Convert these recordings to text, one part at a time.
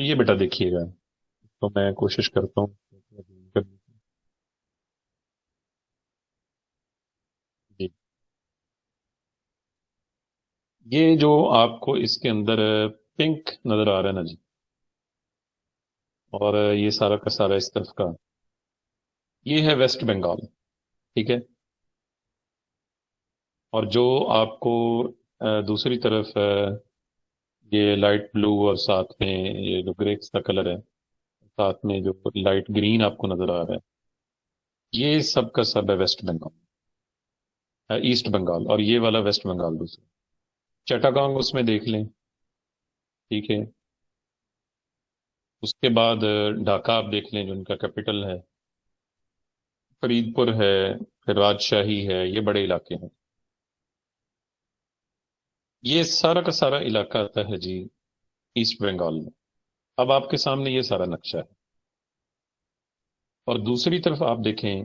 تو یہ بیٹا دیکھیے گا، تو میں کوشش کرتا ہوں جی، یہ جو آپ کو اس کے اندر پنک نظر آ رہا ہے نا جی، اور یہ سارا کا سارا اس طرف کا، یہ ہے ویسٹ بنگال، ٹھیک ہے؟ اور جو آپ کو دوسری طرف یہ لائٹ بلو اور ساتھ میں یہ جو گریکس کا کلر ہے، ساتھ میں جو لائٹ گرین آپ کو نظر آ رہا ہے، یہ سب کا سب ہے ویسٹ بنگال، ایسٹ بنگال، اور یہ والا ویسٹ بنگال دوسرا۔ چٹاگانگ اس میں دیکھ لیں، ٹھیک ہے؟ اس کے بعد ڈھاکہ آپ دیکھ لیں جو ان کا کیپٹل ہے، فرید پور ہے، پھر راجشاہی ہے، یہ بڑے علاقے ہیں۔ یہ سارا کا سارا علاقہ آتا ہے جی ایسٹ بنگال میں۔ اب آپ کے سامنے یہ سارا نقشہ ہے، اور دوسری طرف آپ دیکھیں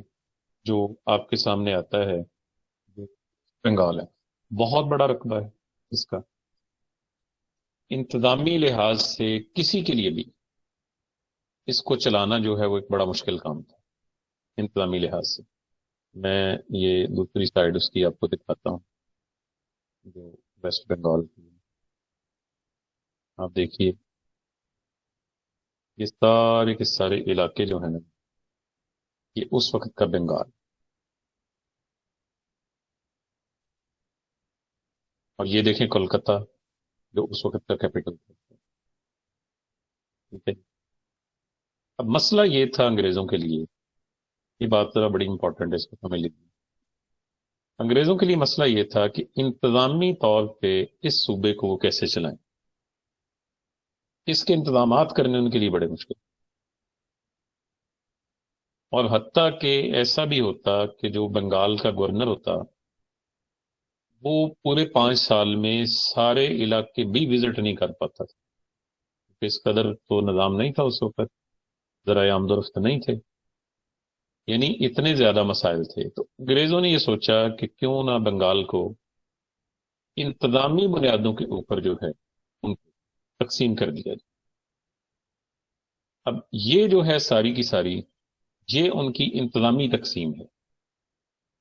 جو آپ کے سامنے آتا ہے، جو بنگال ہے، بہت بڑا رقبہ ہے اس کا، انتظامی لحاظ سے کسی کے لیے بھی اس کو چلانا جو ہے وہ ایک بڑا مشکل کام تھا انتظامی لحاظ سے۔ میں یہ دوسری سائڈ اس کی آپ کو دکھاتا ہوں، جو ویسٹ بنگال کی ہے۔ آپ دیکھیے یہ سارے کے سارے علاقے جو ہیں نا، یہ اس وقت کا بنگال، اور یہ دیکھیں کولکتہ جو اس وقت کا کیپٹل تھا، ٹھیک ہے؟ اب مسئلہ یہ تھا انگریزوں کے لیے، یہ بات ذرا بڑی امپورٹنٹ ہے، اس کو سمجھ لیجیے۔ انگریزوں کے لیے مسئلہ یہ تھا کہ انتظامی طور پہ اس صوبے کو وہ کیسے چلائیں، اس کے انتظامات کرنے ان کے لیے بڑے مشکل، اور حتیٰ کہ ایسا بھی ہوتا کہ جو بنگال کا گورنر ہوتا، وہ پورے 5 سال میں سارے علاقے بھی وزٹ نہیں کر پاتا تھا، کیونکہ اس قدر تو نظام نہیں تھا اس وقت، ذرائع آمد و رفت نہیں تھے، یعنی اتنے زیادہ مسائل تھے۔ تو انگریزوں نے یہ سوچا کہ کیوں نہ بنگال کو انتظامی بنیادوں کے اوپر جو ہے ان کو تقسیم کر دیا جائے۔ اب یہ جو ہے ساری کی ساری، یہ ان کی انتظامی تقسیم ہے،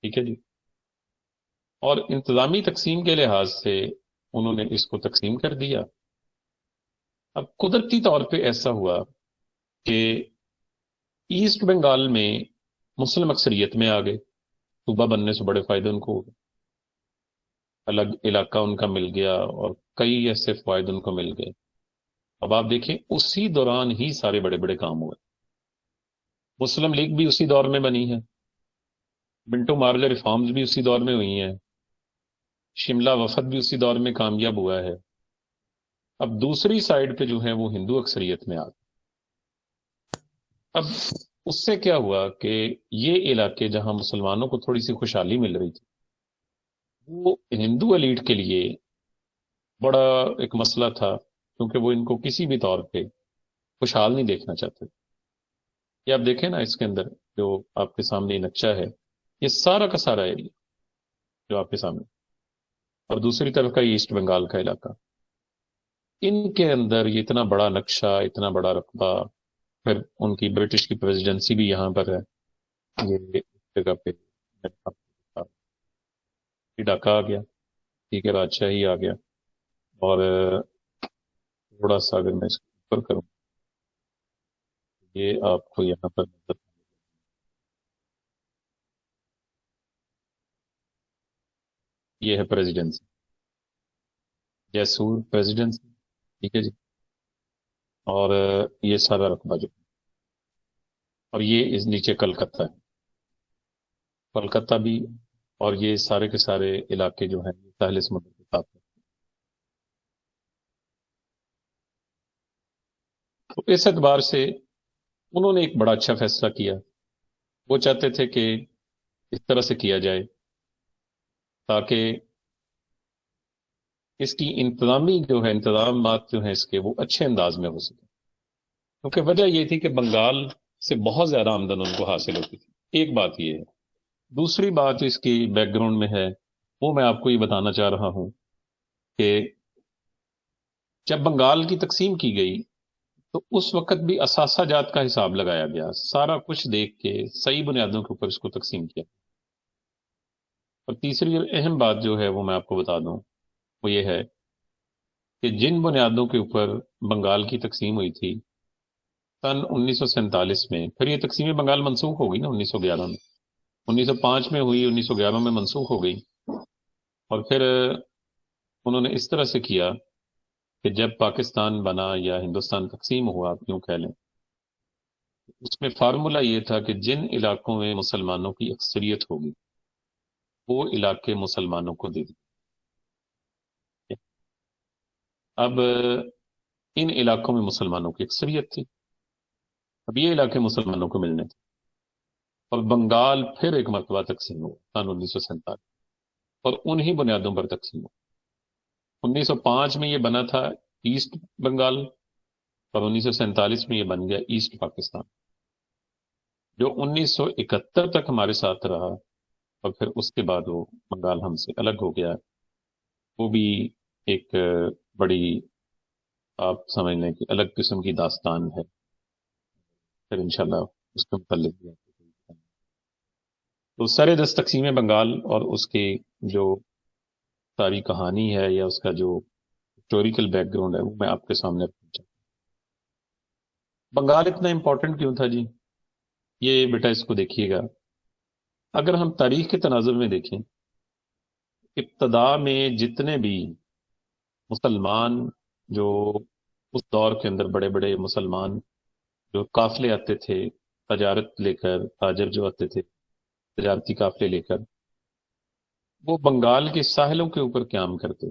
ٹھیک ہے جی؟ اور انتظامی تقسیم کے لحاظ سے انہوں نے اس کو تقسیم کر دیا۔ اب قدرتی طور پہ ایسا ہوا کہ ایسٹ بنگال میں مسلم اکثریت میں آ گئے، صوبہ بننے سے بڑے فائدے ان کو ہو گئے، الگ علاقہ ان کا مل گیا، اور کئی ایسے فوائد ان کو مل گئے۔ اب آپ دیکھیں اسی دوران ہی سارے بڑے بڑے کام ہوئے، مسلم لیگ بھی اسی دور میں بنی ہے، منٹو مارلے ریفارمز بھی اسی دور میں ہوئی ہیں، شملہ وفد بھی اسی دور میں کامیاب ہوا ہے۔ اب دوسری سائڈ پہ جو ہے وہ ہندو اکثریت میں آ گئے۔ اب اس سے کیا ہوا کہ یہ علاقے جہاں مسلمانوں کو تھوڑی سی خوشحالی مل رہی تھی، وہ ہندو ایلیٹ کے لیے بڑا ایک مسئلہ تھا، کیونکہ وہ ان کو کسی بھی طور پہ خوشحال نہیں دیکھنا چاہتے۔ یہ آپ دیکھیں نا اس کے اندر جو آپ کے سامنے نقشہ ہے، یہ سارا کا سارا ایریا جو آپ کے سامنے، اور دوسری طرف کا یہ ایسٹ بنگال کا علاقہ، ان کے اندر یہ اتنا بڑا نقشہ، اتنا بڑا رقبہ، پھر ان کی برٹش کی پریزیڈنسی بھی یہاں پر ہے، یہ اس جگہ پہ ڈھاکہ آ گیا، ٹھیک ہے، راجشاہی آ گیا، اور تھوڑا سا اگر میں اس کو اوپر کروں، یہ آپ کو یہاں پر نظر، یہ ہے پریزیڈنسی، جیسور پریزیڈنسی، ٹھیک ہے جی؟ اور یہ سارا رقبہ جو، اور یہ اس نیچے کلکتہ ہے، کلکتہ بھی، اور یہ سارے کے سارے علاقے جو ہیں یہ ساحل سمندر کے ساتھ ہیں۔ تو اس اعتبار سے انہوں نے ایک بڑا اچھا فیصلہ کیا، وہ چاہتے تھے کہ اس طرح سے کیا جائے تاکہ اس کی انتظامی جو ہے، انتظامات جو ہیں اس کے، وہ اچھے انداز میں ہو سکے، کیونکہ وجہ یہ تھی کہ بنگال سے بہت زیادہ آمدن ان کو حاصل ہوتی تھی، ایک بات یہ ہے۔ دوسری بات اس کی بیک گراؤنڈ میں ہے، وہ میں آپ کو یہ بتانا چاہ رہا ہوں کہ جب بنگال کی تقسیم کی گئی تو اس وقت بھی اثاثہ جات کا حساب لگایا گیا، سارا کچھ دیکھ کے صحیح بنیادوں کے اوپر اس کو تقسیم کیا۔ اور تیسری اور اہم بات جو ہے وہ میں آپ کو بتا دوں، وہ یہ ہے کہ جن بنیادوں کے اوپر بنگال کی تقسیم ہوئی تھی سن 1947 میں، پھر یہ تقسیم بنگال منسوخ ہو گئی نا 1911 میں، 1905 میں ہوئی، 1911 میں منسوخ ہو گئی۔ اور پھر انہوں نے اس طرح سے کیا کہ جب پاکستان بنا یا ہندوستان تقسیم ہوا، آپ یوں کہہ لیں، اس میں فارمولا یہ تھا کہ جن علاقوں میں مسلمانوں کی اکثریت ہوگی وہ علاقے مسلمانوں کو دے دیں۔ اب ان علاقوں میں مسلمانوں کی اکثریت تھی، اب یہ علاقے مسلمانوں کو ملنے تھے، اور بنگال پھر ایک مرتبہ تقسیم ہوا سن 1947، اور انہی بنیادوں پر تقسیم ہوا۔ 1905 میں یہ بنا تھا ایسٹ بنگال، اور 1947 میں یہ بن گیا ایسٹ پاکستان، جو 1971 تک ہمارے ساتھ رہا، اور پھر اس کے بعد وہ بنگال ہم سے الگ ہو گیا۔ وہ بھی ایک بڑی، آپ سمجھ لیں کہ الگ قسم کی داستان ہے، پھر انشاءاللہ اس کے متعلق بھی آپ کو کوئی بتائیں گے۔ تو سر دست تقسیم بنگال اور اس کی جو ساری کہانی ہے یا اس کا جو ہسٹوریکل بیک گراؤنڈ ہے وہ میں آپ کے سامنے رکھنا چاہتا ہوں۔ بنگال اتنا امپورٹنٹ کیوں تھا جی؟ یہ بیٹا اس کو دیکھیے گا، اگر ہم تاریخ کے تناظر میں دیکھیں، ابتدا میں جتنے بھی مسلمان جو اس دور کے اندر بڑے بڑے مسلمان جو قافلے آتے تھے تجارت لے کر، تاجر جو آتے تھے تجارتی قافلے لے کر، وہ بنگال کے ساحلوں کے اوپر قیام کرتے،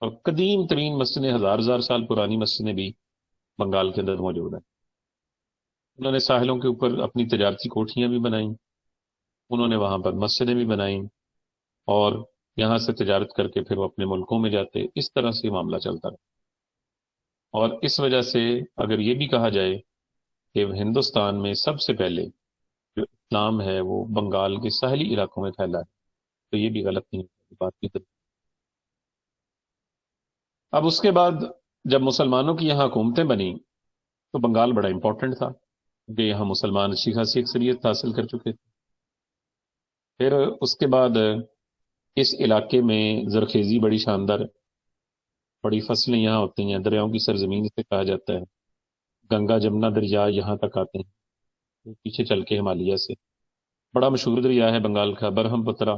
اور قدیم ترین مسجدیں، ہزار ہزار سال پرانی مسجدیں بھی بنگال کے اندر موجود ہیں۔ انہوں نے ساحلوں کے اوپر اپنی تجارتی کوٹھیاں بھی بنائیں، انہوں نے وہاں پر مسجدیں بھی بنائیں، اور یہاں سے تجارت کر کے پھر وہ اپنے ملکوں میں جاتے، اس طرح سے معاملہ چلتا رہا۔ اور اس وجہ سے اگر یہ بھی کہا جائے کہ ہندوستان میں سب سے پہلے جو اسلام ہے وہ بنگال کے ساحلی علاقوں میں پھیلا ہے، تو یہ بھی غلط نہیں ہے بات کی طرف۔ اب اس کے بعد جب مسلمانوں کی یہاں حکومتیں بنی تو بنگال بڑا امپورٹنٹ تھا، کیونکہ یہاں مسلمان اچھی خاصی اکثریت حاصل کر چکے تھے۔ پھر اس کے بعد اس علاقے میں زرخیزی بڑی شاندار ہے، بڑی فصلیں یہاں ہوتی ہیں، دریاؤں کی سرزمین سے کہا جاتا ہے، گنگا جمنا دریا یہاں تک آتے ہیں، وہ پیچھے چل کے ہمالیہ سے، بڑا مشہور دریا ہے بنگال کا، برہم پترا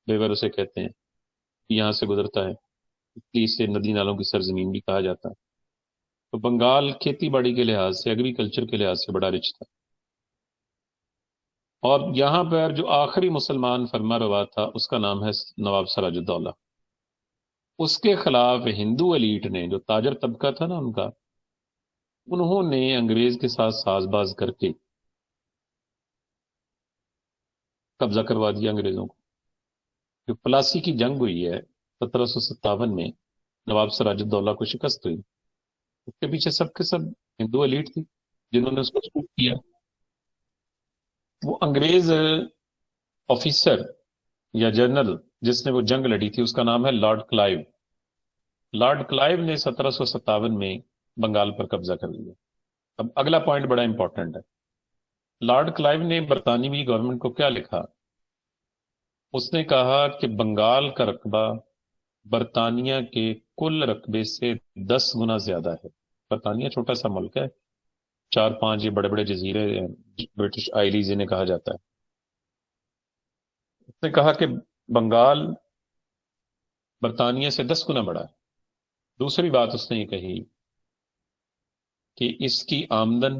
ریور اسے کہتے ہیں، یہاں سے گزرتا ہے، اس لیے اسے ندی نالوں کی سرزمین بھی کہا جاتا ہے۔ تو بنگال کھیتی باڑی کے لحاظ سے، ایگریکلچر کے لحاظ سے بڑا رچ تھا۔ اور یہاں پر جو آخری مسلمان فرما روا تھا اس کا نام ہے نواب سراج الدولہ۔ اس کے خلاف ہندو ایلیٹ نے، جو تاجر طبقہ تھا نا ان کا، انہوں نے انگریز کے ساتھ ساز باز کر کے قبضہ کروا دیا انگریزوں کو۔ جو پلاسی کی جنگ ہوئی ہے 1757 میں، نواب سراج الدولہ کو شکست ہوئی، اس کے پیچھے سب کے سب ہندو ایلیٹ تھی جنہوں نے اس کو سپورٹ کیا۔ وہ انگریز آفیسر یا جنرل جس نے وہ جنگ لڑی تھی اس کا نام ہے لارڈ کلائیو۔ لارڈ کلائیو نے 1757 میں بنگال پر قبضہ کر لیا۔ اب اگلا پوائنٹ بڑا امپورٹنٹ ہے، لارڈ کلائیو نے برطانوی گورنمنٹ کو کیا لکھا؟ اس نے کہا کہ بنگال کا رقبہ برطانیہ کے کل رقبے سے 10 گنا زیادہ ہے۔ برطانیہ چھوٹا سا ملک ہے، 4-5 یہ بڑے بڑے جزیرے ہیں، برٹش آئیلیز انہیں کہا جاتا ہے۔ اس نے کہا کہ بنگال برطانیہ سے 10 گنا بڑا ہے۔ دوسری بات اس نے یہ کہی کہ اس کی آمدن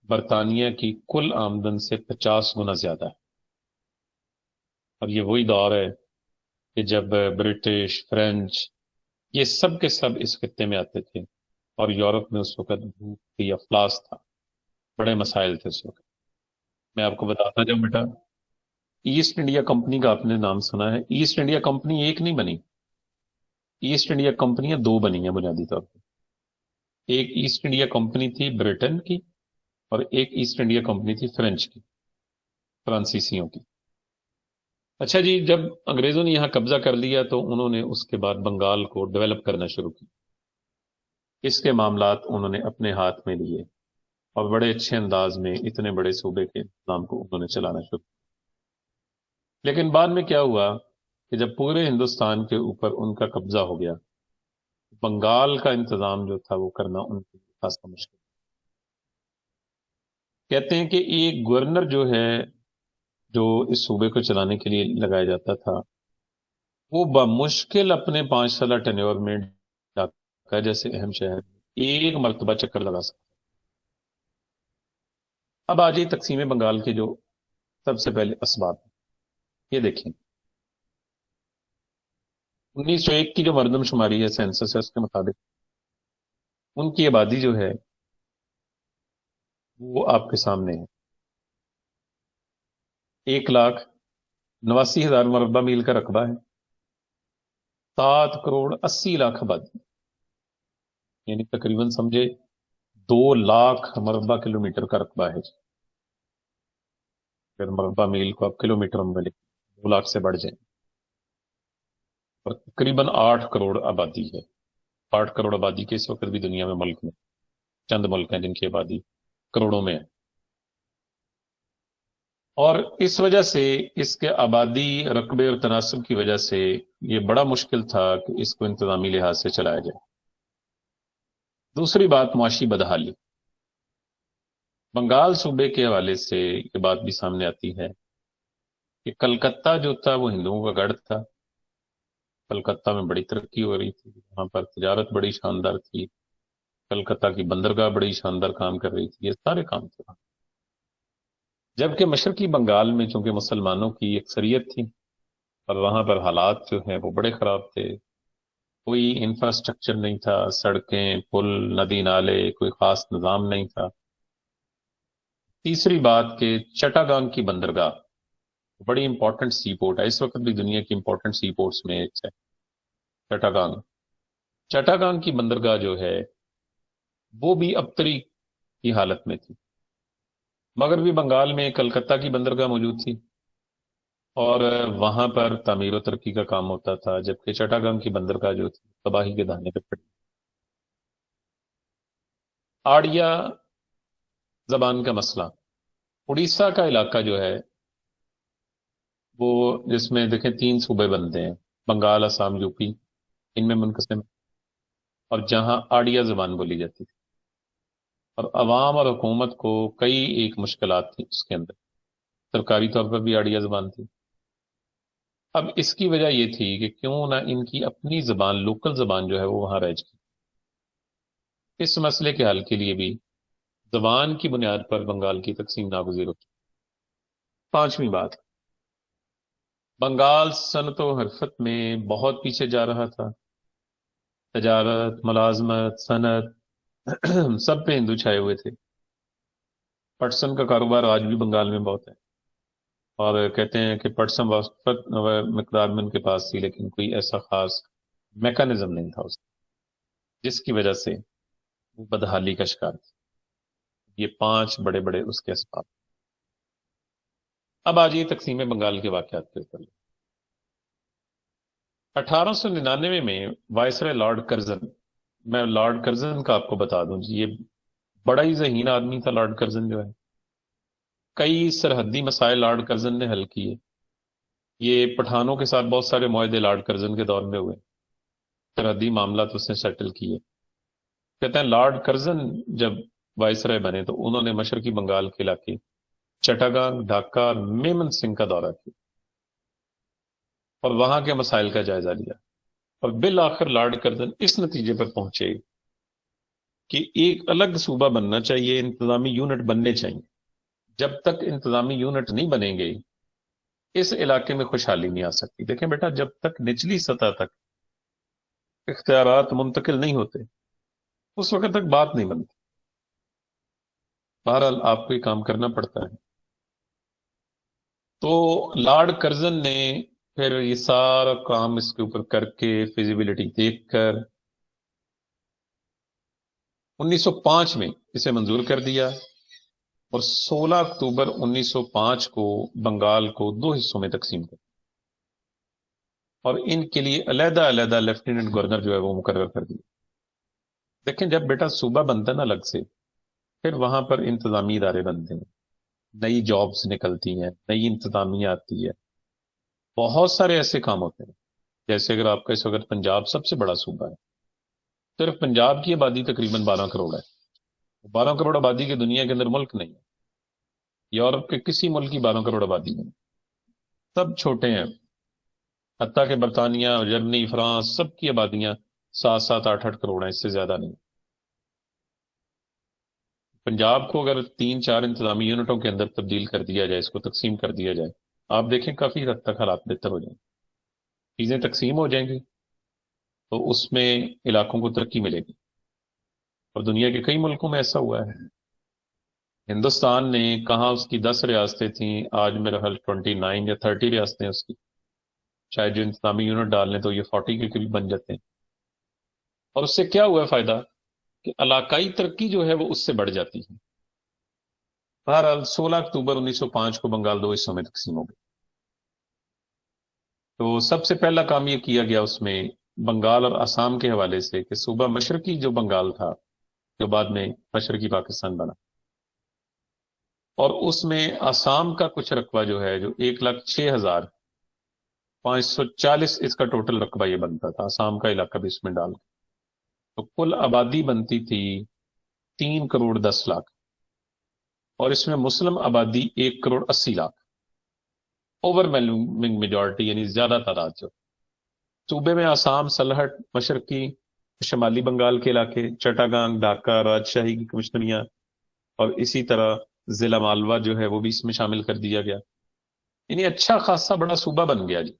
برطانیہ کی کل آمدن سے 50 گنا زیادہ ہے۔ اب یہ وہی دور ہے کہ جب برٹش، فرینچ، یہ سب کے سب اس خطے میں آتے تھے، اور یورپ میں اس وقت بھوک تھی، افلاس تھا، بڑے مسائل تھے اس وقت۔ میں آپ کو بتاتا جاؤں بیٹا، ایسٹ انڈیا کمپنی کا آپ نے نام سنا ہے؟ ایسٹ انڈیا کمپنی ایک نہیں بنی، ایسٹ انڈیا کمپنیاں 2 بنی ہیں بنیادی طور پہ۔ ایک ایسٹ انڈیا کمپنی تھی برٹن کی، اور ایک ایسٹ انڈیا کمپنی تھی فرینچ کی، فرانسیسیوں کی۔ اچھا جی، جب انگریزوں نے یہاں قبضہ کر لیا تو انہوں نے اس کے بعد بنگال کو ڈیولپ کرنا شروع کیا۔ اس کے معاملات انہوں نے اپنے ہاتھ میں لیے اور بڑے اچھے انداز میں اتنے بڑے صوبے کے نظام کو انہوں نے چلانا شروع کیا۔ لیکن بعد میں کیا ہوا کہ جب پورے ہندوستان کے اوپر ان کا قبضہ ہو گیا، بنگال کا انتظام جو تھا وہ کرنا ان کے لیے خاصا مشکل۔ کہتے ہیں کہ ایک گورنر جو ہے، جو اس صوبے کو چلانے کے لیے لگایا جاتا تھا، وہ بمشکل اپنے 5 سالہ ٹینیور میں ڈھاکہ جیسے اہم شہر ایک مرتبہ چکر لگا سکتا۔ اب آج یہ تقسیم بنگال کے جو سب سے پہلے اسباب ہیں، یہ دیکھیں 1901 کی جو مردم شماری ہے، سینسس ہے، اس کے مطابق ان کی آبادی جو ہے وہ آپ کے سامنے ہے، 1,89,000 مربع میل کا رقبہ ہے، 7,80,00,000 آبادی، یعنی تقریباً سمجھے 2,00,000 مربع کلومیٹر کا رقبہ ہے۔ اگر مربع میل کو آپ کلو میٹر میں لیں 2,00,000 سے بڑھ جائیں، اور تقریباً 8 کروڑ آبادی ہے۔ 8 کروڑ آبادی کے اس وقت بھی دنیا میں ملک میں چند ملک ہیں جن کی آبادی کروڑوں میں ہے، اور اس وجہ سے اس کے آبادی رقبے اور تناسب کی وجہ سے یہ بڑا مشکل تھا کہ اس کو انتظامی لحاظ سے چلایا جائے۔ دوسری بات معاشی بدحالی، بنگال صوبے کے حوالے سے یہ بات بھی سامنے آتی ہے کہ کلکتہ جو تھا وہ ہندوؤں کا گڑھ تھا، کلکتہ میں بڑی ترقی ہو رہی تھی، وہاں پر تجارت بڑی شاندار تھی، کلکتہ کی بندرگاہ بڑی شاندار کام کر رہی تھی، یہ سارے کام تھے۔ جبکہ مشرقی بنگال میں چونکہ مسلمانوں کی اکثریت تھی اور وہاں پر حالات جو ہیں وہ بڑے خراب تھے، کوئی انفراسٹرکچر نہیں تھا، سڑکیں، پل، ندی نالے، کوئی خاص نظام نہیں تھا۔ تیسری بات کہ چٹاگانگ کی بندرگاہ بڑی امپورٹنٹ سی پورٹ ہے، اس وقت بھی دنیا کی امپورٹنٹ سی پورٹس میں ایک ہے چٹاگانگ۔ چٹاگانگ کی بندرگاہ جو ہے وہ بھی ابتری کی حالت میں تھی، مگر بھی بنگال میں کلکتہ کی بندرگاہ موجود تھی اور وہاں پر تعمیر و ترقی کا کام ہوتا تھا، جبکہ چٹاگانگ کی بندرگاہ جو تھی تباہی کے دہانے پہ پڑی۔ آڑیا زبان کا مسئلہ، اڑیسہ کا علاقہ جو ہے وہ، جس میں دیکھیں 3 صوبے بنتے ہیں، بنگال، آسام، یوپی، ان میں منقسم، اور جہاں آڑیا زبان بولی جاتی تھی، اور عوام اور حکومت کو کئی ایک مشکلات تھیں اس کے اندر، سرکاری طور پر بھی آڑیا زبان تھی۔ اب اس کی وجہ یہ تھی کہ کیوں نہ ان کی اپنی زبان، لوکل زبان جو ہے وہ وہاں رہ جائے۔ اس مسئلے کے حل کے لیے بھی زبان کی بنیاد پر بنگال کی تقسیم ناگزیر ہوتی۔ پانچویں بات، بنگال صنعت و حرفت میں بہت پیچھے جا رہا تھا، تجارت، ملازمت، صنعت سب پہ ہندو چھائے ہوئے تھے۔ پٹسن کا کاروبار آج بھی بنگال میں بہت ہے، اور کہتے ہیں کہ پٹسن وقت مقدار میں ان کے پاس تھی، لیکن کوئی ایسا خاص میکانزم نہیں تھا اس کا، جس کی وجہ سے وہ بدحالی کا شکار تھا۔ یہ 5 بڑے بڑے اس کے اسباب۔ اب آج یہ تقسیم بنگال کے واقعات کے اوپر۔ 1899 میں وائسرائے لارڈ کرزن، میں لارڈ کرزن کا آپ کو بتا دوں جی، یہ بڑا ہی ذہین آدمی تھا لارڈ کرزن جو ہے، کئی سرحدی مسائل لارڈ کرزن نے حل کیے، یہ پٹھانوں کے ساتھ بہت سارے معاہدے لارڈ کرزن کے دور میں ہوئے، سرحدی معاملات اس نے سیٹل کیے۔ کہتے ہیں لارڈ کرزن جب وائسرائے بنے تو انہوں نے مشرقی بنگال کے علاقے چٹاگانگ، ڈھاکہ اور میمن سنگھ کا دورہ کیا اور وہاں کے مسائل کا جائزہ لیا، اور بالآخر لارڈ کرزن اس نتیجے پر پہنچے کہ ایک الگ صوبہ بننا چاہیے، انتظامی یونٹ بننے چاہیے۔ جب تک انتظامی یونٹ نہیں بنیں گے اس علاقے میں خوشحالی نہیں آ سکتی۔ دیکھیں بیٹا، جب تک نچلی سطح تک اختیارات منتقل نہیں ہوتے اس وقت تک بات نہیں بنتی۔ بہرحال آپ کو یہ کام کرنا پڑتا ہے۔ تو لارڈ کرزن نے پھر یہ سارا کام اس کے اوپر کر کے فیزیبلٹی دیکھ کر 1905 میں اسے منظور کر دیا، اور 16 اکتوبر 1905 کو بنگال کو 2 حصوں میں تقسیم کر، اور ان کے لیے علیحدہ علیحدہ لیفٹیننٹ گورنر جو ہے وہ مقرر کر دیا۔ لیکن جب بیٹا صوبہ بنتا ہے نا الگ سے، پھر وہاں پر انتظامی ادارے بنتے ہیں، نئی جابز نکلتی ہیں، نئی انتظامیہ آتی ہے، بہت سارے ایسے کام ہوتے ہیں. جیسے اگر آپ کا اس وقت پنجاب سب سے بڑا صوبہ ہے، صرف پنجاب کی آبادی تقریباً 12 کروڑ ہے. 12 کروڑ آبادی کے دنیا کے اندر ملک نہیں ہے. یورپ کے کسی ملک کی 12 کروڑ آبادی نہیں. سب چھوٹے ہیں. حتیٰ کہ برطانیہ، جرمنی، فرانس، سب کی آبادیاں 7 7 8 8 کروڑ ہیں، اس سے زیادہ نہیں. پنجاب کو اگر 3 4 انتظامی یونٹوں کے اندر تبدیل کر دیا جائے، اس کو تقسیم کر دیا جائے، آپ دیکھیں کافی حد تک حالات بہتر ہو جائیں. چیزیں تقسیم ہو جائیں گی تو اس میں علاقوں کو ترقی ملے گی. اور دنیا کے کئی ملکوں میں ایسا ہوا ہے. ہندوستان نے کہاں اس کی 10 ریاستیں تھیں، آج میرا خیال 29 یا 30 ریاستیں اس کی. شاید جو انتظامی یونٹ ڈال لیں تو یہ 40 کے قریب بن جاتے ہیں. اور اس سے کیا ہوا ہے فائدہ، کہ علاقائی ترقی جو ہے وہ اس سے بڑھ جاتی ہے. بہرحال 16 اکتوبر 1905 کو بنگال 2 حصوں میں تقسیم ہو گئی. تو سب سے پہلا کام یہ کیا گیا اس میں بنگال اور آسام کے حوالے سے، کہ صوبہ مشرقی جو بنگال تھا، جو بعد میں مشرقی پاکستان بنا، اور اس میں آسام کا کچھ رقبہ جو ہے، جو 1,06,540 اس کا ٹوٹل رقبہ یہ بنتا تھا، آسام کا علاقہ بھی اس میں ڈال کے. تو کل آبادی بنتی تھی 3 کروڑ 10 لاکھ، اور اس میں مسلم آبادی 1 crore 80 lakh. Over whelming majority, یعنی زیادہ تعداد جو صوبے میں آسام، سلہٹ، مشرقی شمالی بنگال کے علاقے، چٹاگانگ، ڈھاکہ، راجشاہی کی کمشنریاں، اور اسی طرح ضلع مالوہ جو ہے وہ بھی اس میں شامل کر دیا گیا. یعنی اچھا خاصا بڑا صوبہ بن گیا جی.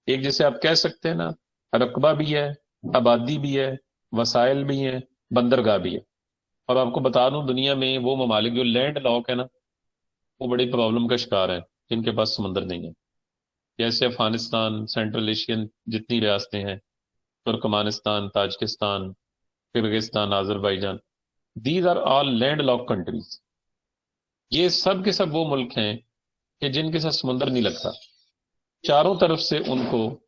ایک جیسے آپ کہہ سکتے ہیں نا، رقبہ بھی ہے، آبادی بھی ہے، وسائل بھی ہیں، بندرگاہ بھی ہے. اور آپ کو بتا دوں، دنیا میں وہ ممالک جو لینڈ لاک ہے نا، وہ بڑی پرابلم کا شکار ہیں، جن کے پاس سمندر نہیں ہے. جیسے افغانستان، سینٹرل ایشین جتنی ریاستیں ہیں، Turkmenistan, Tajikistan, Kyrgyzstan, Azerbaijan, these are all land lock countries. یہ سب کے سب وہ ملک ہیں کہ جن کے ساتھ سمندر نہیں لگتا. چاروں طرف سے ان کو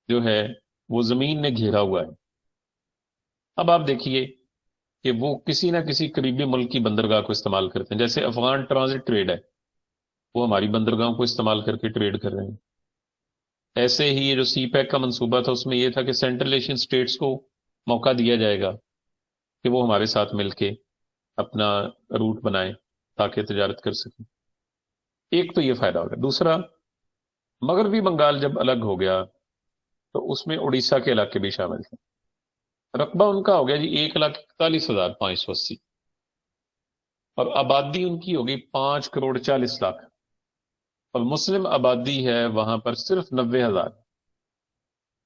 جو ہے وہ زمین نے گھیرا ہوا ہے. اب آپ دیکھیے کہ وہ کسی نہ کسی قریبی ملک کی بندرگاہ کو استعمال کرتے ہیں. جیسے افغان ٹرانزٹ ٹریڈ ہے، وہ ہماری بندرگاہوں کو استعمال کر کے ٹریڈ کر رہے ہیں. ایسے ہی یہ جو سی پیک کا منصوبہ تھا، اس میں یہ تھا کہ سینٹرل ایشین سٹیٹس کو موقع دیا جائے گا کہ وہ ہمارے ساتھ مل کے اپنا روٹ بنائیں تاکہ تجارت کر سکیں. ایک تو یہ فائدہ ہو گیا. دوسرا، مغربی بنگال جب الگ ہو گیا تو اس میں اڑیسہ کے علاقے بھی شامل تھے. رقبہ ان کا ہو گیا جی 1,41,580، اور آبادی ان کی ہوگی 5 کروڑ 40 لاکھ، اور مسلم آبادی ہے وہاں پر صرف 90,000.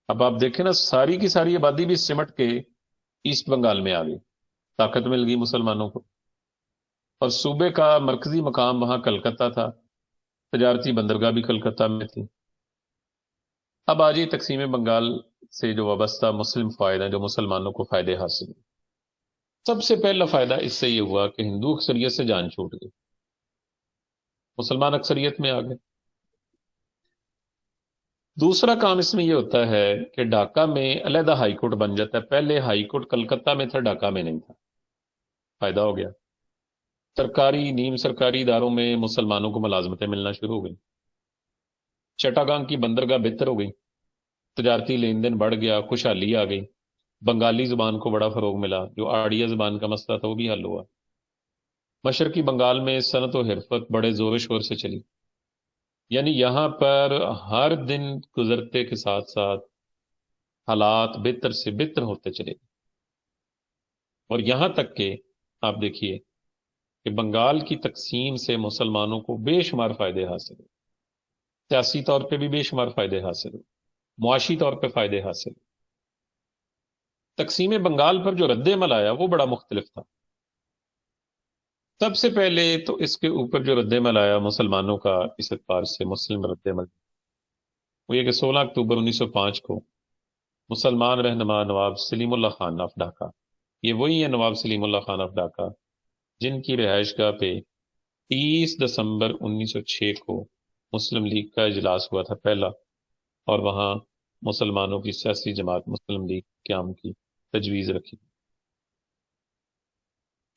اب آپ دیکھیں نا، ساری کی ساری آبادی بھی سمٹ کے ایسٹ بنگال میں آ گئی، طاقت مل گئی مسلمانوں کو. اور صوبے کا مرکزی مقام وہاں کلکتہ تھا، تجارتی بندرگاہ بھی کلکتہ میں تھی. اب آج تقسیم بنگال سے جو وابستہ مسلم فائدہ ہیں، جو مسلمانوں کو فائدے حاصل ہیں. سب سے پہلا فائدہ اس سے یہ ہوا کہ ہندو اکثریت سے جان چھوٹ گئی، مسلمان اکثریت میں آ گئے. دوسرا کام اس میں یہ ہوتا ہے کہ ڈھاکہ میں علیحدہ ہائی کورٹ بن جاتا ہے. پہلے ہائی کورٹ کلکتہ میں تھا، ڈھاکہ میں نہیں تھا. فائدہ ہو گیا. سرکاری نیم سرکاری اداروں میں مسلمانوں کو ملازمتیں ملنا شروع ہو گئی. چٹاگانگ کی بندرگاہ بہتر ہو گئی، تجارتی لین دین بڑھ گیا، خوشحالی آ گئی. بنگالی زبان کو بڑا فروغ ملا، جو آڑیا زبان کا مسئلہ تھا وہ بھی حل ہوا. مشرقی بنگال میں صنعت و حرفت بڑے زور و شور سے چلی. یعنی یہاں پر ہر دن گزرتے کے ساتھ ساتھ حالات بہتر سے بہتر ہوتے چلے گئے. اور یہاں تک کہ آپ دیکھیے کہ بنگال کی تقسیم سے مسلمانوں کو بے شمار فائدے حاصل ہوئے. سیاسی طور پہ بھی بے شمار فائدے حاصل ہوئے، معاشی طور پہ فائدے حاصل ہوئے. تقسیم بنگال پر جو رد عمل آیا وہ بڑا مختلف تھا. سب سے پہلے تو اس کے اوپر جو رد عمل آیا مسلمانوں کا اس اعتبار سے، مسلم رد عمل، وہ یہ کہ 16 اکتوبر 1905 کو مسلمان رہنما نواب سلیم اللہ خان آف ڈھاکہ، یہ وہی ہے نواب سلیم اللہ خان آف ڈھاکہ جن کی رہائش گاہ پہ 30 دسمبر 1906 کو مسلم لیگ کا اجلاس ہوا تھا پہلا، اور وہاں مسلمانوں کی سیاسی جماعت مسلم لیگ قیام کی تجویز رکھی.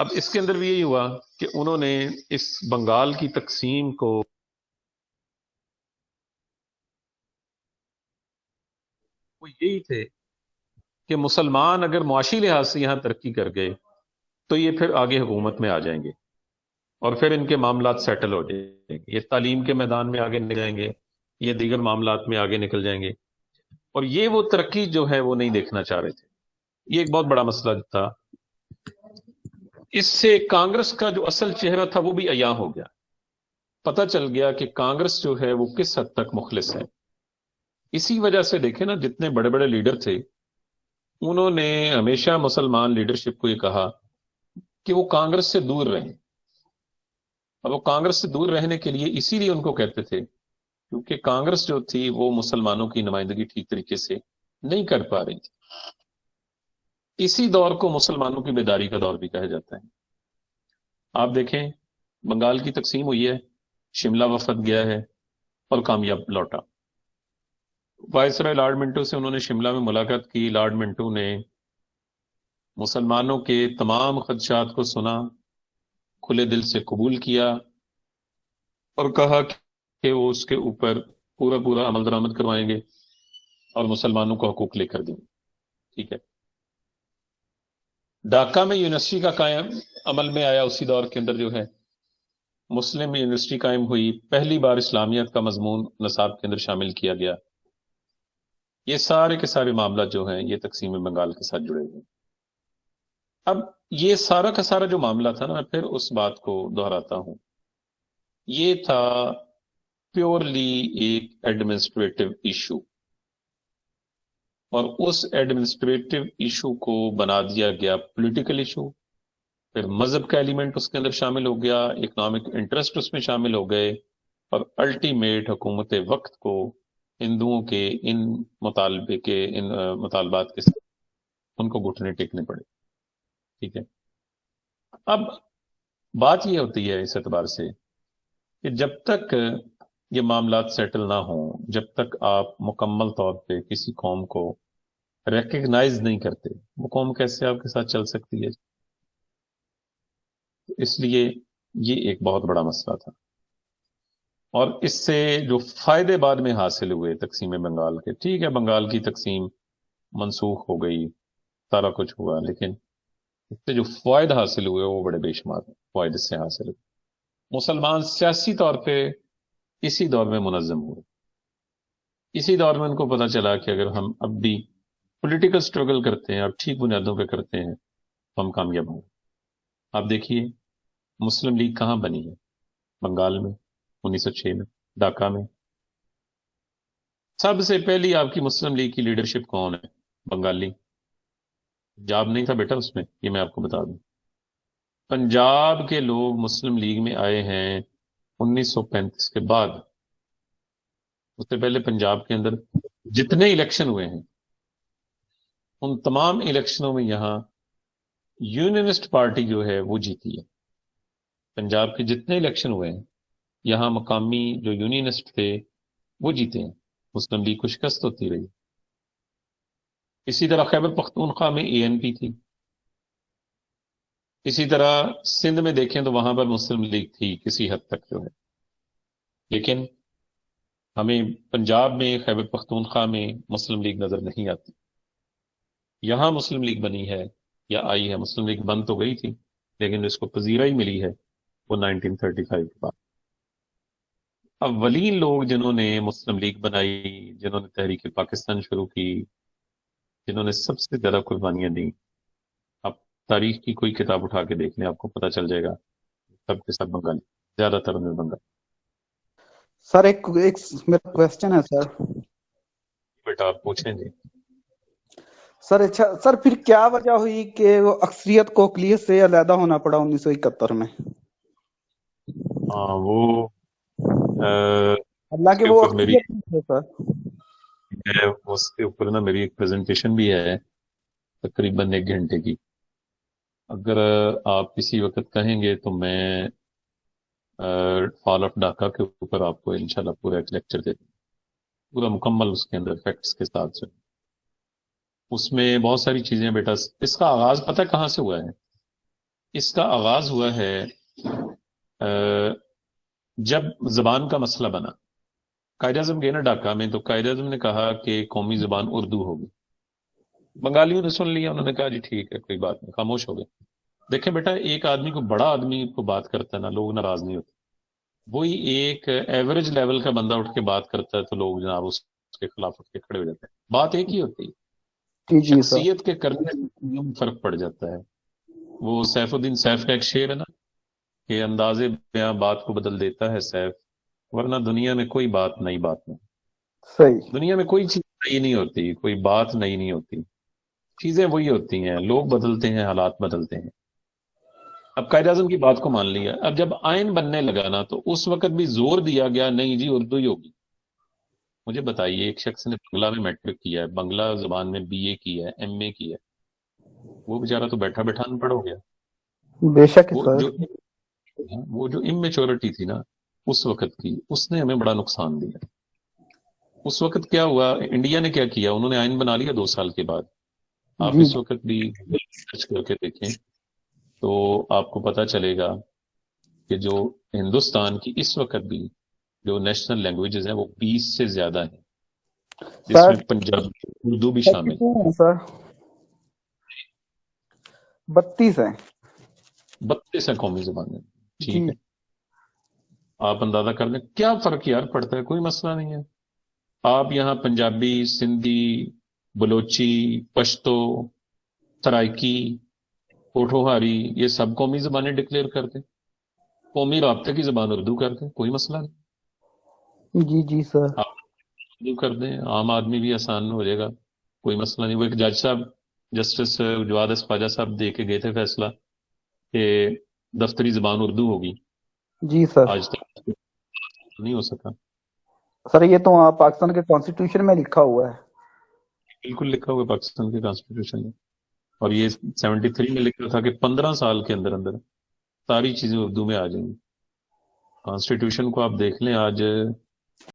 اب اس کے اندر بھی یہی ہوا کہ انہوں نے اس بنگال کی تقسیم کو وہ یہی تھے کہ مسلمان اگر معاشی لحاظ سے یہاں ترقی کر گئے تو یہ پھر آگے حکومت میں آ جائیں گے اور پھر ان کے معاملات سیٹل ہو جائیں گے، یہ تعلیم کے میدان میں آگے نکل جائیں گے، یہ دیگر معاملات میں آگے نکل جائیں گے، اور یہ وہ ترقی جو ہے وہ نہیں دیکھنا چاہ رہے تھے۔ یہ ایک بہت بڑا مسئلہ تھا۔ اس سے کانگریس کا جو اصل چہرہ تھا وہ بھی عیاں ہو گیا، پتہ چل گیا کہ کانگریس جو ہے وہ کس حد تک مخلص ہے۔ اسی وجہ سے دیکھیں نا، جتنے بڑے بڑے لیڈر تھے انہوں نے ہمیشہ مسلمان لیڈرشپ کو یہ کہا کہ وہ کانگریس سے دور رہیں۔ اب وہ کانگریس سے دور رہنے کے لیے اسی لیے ان کو کہتے تھے کیونکہ کانگریس جو تھی وہ مسلمانوں کی نمائندگی ٹھیک طریقے سے نہیں کر پا رہی تھی۔ اسی دور کو مسلمانوں کی بیداری کا دور بھی کہا جاتا ہے۔ آپ دیکھیں، بنگال کی تقسیم ہوئی ہے، شملہ وفد گیا ہے اور کامیاب لوٹا۔ وائسرائے لارڈ منٹو سے انہوں نے شملہ میں ملاقات کی۔ لارڈ منٹو نے مسلمانوں کے تمام خدشات کو سنا، کھلے دل سے قبول کیا اور کہا کہ وہ اس کے اوپر پورا عمل درآمد کروائیں گے اور مسلمانوں کو حقوق لے کر دیں گے۔ ٹھیک ہے۔ ڈھاکہ میں یونیورسٹی کا قائم عمل میں آیا، اسی دور کے اندر جو ہے مسلم یونیورسٹی قائم ہوئی، پہلی بار اسلامیت کا مضمون نصاب کے اندر شامل کیا گیا۔ یہ سارے کے سارے معاملات جو ہیں یہ تقسیم بنگال کے ساتھ جڑے ہوئے۔ اب یہ سارا کا سارا جو معاملہ تھا نا، میں پھر اس بات کو دہراتا ہوں، یہ تھا پیورلی ایک ایڈمنسٹریٹو ایشو، اور اس ایڈمنسٹریٹو ایشو کو بنا دیا گیا پولیٹیکل ایشو۔ پھر مذہب کا ایلیمنٹ اس کے اندر شامل ہو گیا، اکنامک انٹرسٹ اس میں شامل ہو گئے، اور الٹیمیٹ حکومت وقت کو ہندوؤں کے ان مطالبات کے ساتھ ان کو گھٹنے ٹیکنے پڑے۔ ٹھیک ہے۔ اب بات یہ ہوتی ہے اس اعتبار سے کہ جب تک یہ معاملات سیٹل نہ ہوں، جب تک آپ مکمل طور پہ کسی قوم کو ریکگنائز نہیں کرتے، وہ قوم کیسے آپ کے ساتھ چل سکتی ہے؟ اس لیے یہ ایک بہت بڑا مسئلہ تھا، اور اس سے جو فائدے بعد میں حاصل ہوئے تقسیم بنگال کے، ٹھیک ہے بنگال کی تقسیم منسوخ ہو گئی، سارا کچھ ہوا، لیکن اس سے جو فوائد حاصل ہوئے وہ بڑے بے شمار ہیں۔ فوائد اس سے حاصل ہوئے، مسلمان سیاسی طور پہ اسی دور میں منظم ہوئے۔ اسی دور میں ان کو پتا چلا کہ اگر ہم اب بھی پولیٹیکل سٹرگل کرتے ہیں اور ٹھیک بنیادوں پہ کرتے ہیں تو ہم کامیاب ہوں۔ آپ دیکھیے مسلم لیگ کہاں بنی ہے؟ بنگال میں 1906 میں، ڈھاکہ میں۔ سب سے پہلی آپ کی مسلم لیگ کی لیڈرشپ کون ہے؟ بنگالی۔ پنجاب نہیں تھا بیٹا اس میں، یہ میں آپ کو بتا دوں۔ پنجاب کے لوگ مسلم لیگ میں آئے ہیں 1935 کے بعد۔ اس سے پہلے پنجاب کے اندر جتنے الیکشن ہوئے ہیں ان تمام الیکشنوں میں یہاں یونینسٹ پارٹی جو ہے وہ جیتی ہے۔ پنجاب کے جتنے الیکشن ہوئے ہیں یہاں مقامی جو یونینسٹ تھے وہ جیتے ہیں، مسلم لیگ کو شکست ہوتی رہی۔ اسی طرح خیبر پختونخوا میں ANP تھی، اسی طرح سندھ میں دیکھیں تو وہاں پر مسلم لیگ تھی کسی حد تک جو ہے، لیکن ہمیں پنجاب میں خیبر پختونخوا میں مسلم لیگ نظر نہیں آتی۔ یہاں مسلم لیگ بنی ہے یا آئی ہے، مسلم لیگ بند تو گئی تھی لیکن اس کو پذیرائی ملی ہے وہ 1935 کے بعد۔ اولین لوگ جنہوں نے مسلم لیگ بنائی، جنہوں نے تحریک پاکستان شروع کی، جنہوں نے سب سے زیادہ قربانیاں دیں، آپ تاریخ کی کوئی کتاب اٹھا کے دیکھ لیں آپ کو پتہ چل جائے گا، سب کے سب بنگالی، زیادہ تر میں بنگالی۔ سر ایک میرا کوشچن ہے سر۔ بیٹا آپ پوچھیں جی۔ سر اچھا سر، پھر کیا وجہ ہوئی کہ وہ اکثریت کو اقلیت سے علیحدہ ہونا پڑا 1971 میں؟ ہاں وہ اللہ اس کے کے وہ اوپر میری اکثریت تھے سر۔ اس کے اوپر نا میری ایک پریزنٹیشن بھی ہے تقریباً 1 گھنٹے کی، اگر آپ کسی وقت کہیں گے تو میں فال آف ڈھاکہ کے اوپر آپ کو انشاءاللہ پورا ایک لیکچر دے دوں، پورا مکمل اس کے اندر فیکٹس کے ساتھ سے۔ اس میں بہت ساری چیزیں بیٹا، اس کا آغاز پتہ کہاں سے ہوا ہے؟ اس کا آغاز ہوا ہے جب زبان کا مسئلہ بنا. قائد اعظم گئے نا ڈھاکہ میں، تو قائد اعظم نے کہا کہ قومی زبان اردو ہوگی. بنگالیوں نے سن لیا، انہوں نے کہا جی ٹھیک ہے کوئی بات نہیں، خاموش ہو گئے. دیکھیں بیٹا، ایک آدمی کو بڑا آدمی کو بات کرتا ہے نا، لوگ ناراض نہیں ہوتے. وہی ایک ایوریج لیول کا بندہ اٹھ کے بات کرتا ہے تو لوگ جناب اس کے خلاف اٹھ کے کھڑے ہو جاتے ہیں. بات ایک ہی ہوتی ہے، جی جی سر. شخصیت کے کرنے میں فرق پڑ جاتا ہے. وہ سیف الدین سیف کا ایک شعر ہے نا کہ انداز بیاں بات کو بدل دیتا ہے سیف، ورنہ دنیا میں کوئی بات نئی بات نہیں. صحیح. دنیا میں کوئی چیز نئی نہیں ہوتی، کوئی بات نئی نہیں ہوتی، چیزیں وہی ہوتی ہیں، لوگ بدلتے ہیں، حالات بدلتے ہیں. اب قائد اعظم کی بات کو مان لیا. اب جب آئین بننے لگا نا تو اس وقت بھی زور دیا گیا نہیں جی اردو ہی ہوگی. مجھے بتائیے، ایک شخص نے بنگلہ میں میٹرک کیا ہے، بنگلہ زبان میں BA کیا ہے، MA کیا ہے، وہ بیچارہ تو بیٹھا بیٹھا ان پڑھ ہو گیا. بے شک وہ سر. جو وہ جو اممیچورٹی تھی نا اس وقت کی، اس نے ہمیں بڑا نقصان دیا. اس وقت کیا ہوا، انڈیا نے کیا کیا، انہوں نے آئین بنا لیا 2 سال کے بعد. آپ جی اس وقت بھی سرچ کر کے دیکھیں تو آپ کو پتا چلے گا کہ جو ہندوستان کی اس وقت بھی جو نیشنل لینگویجز ہیں وہ 20 سے زیادہ ہیں، جس سر میں پنجابی اردو بھی شامل. کتنے ہیں سر؟ 32 ہیں. 32 ہیں قومی زبانیں. جی. ٹھیک ہے، آپ اندازہ کر لیں کیا فرق یار پڑتا ہے. کوئی مسئلہ نہیں ہے. آپ یہاں پنجابی، سندھی، بلوچی، پشتو، سرائکی، پوٹھوہاری، یہ سب قومی زبانیں ڈکلیئر کر دیں. قومی رابطے کی زبان اردو کر دیں، کوئی مسئلہ نہیں. جی جی سر. آپ اردو کر دیں، عام آدمی بھی آسان ہو جائے گا، کوئی مسئلہ نہیں. وہ ایک جج صاحب جسٹس جواد اسپاجا صاحب دے کے گئے تھے فیصلہ کہ دفتری زبان اردو ہوگی. جی سر. آج تک نہیں ہو سکا. سر یہ تو پاکستان کے کانسٹیٹیوشن میں لکھا ہوا ہے. بالکل لکھا ہوا ہے پاکستان کے کانسٹیٹیوشن میں، اور یہ 73 میں لکھا تھا کہ 15 سال کے اندر اندر ساری چیزیں اردو میں آ جائیں گی. کانسٹیٹیوشن کو آپ دیکھ لیں، آج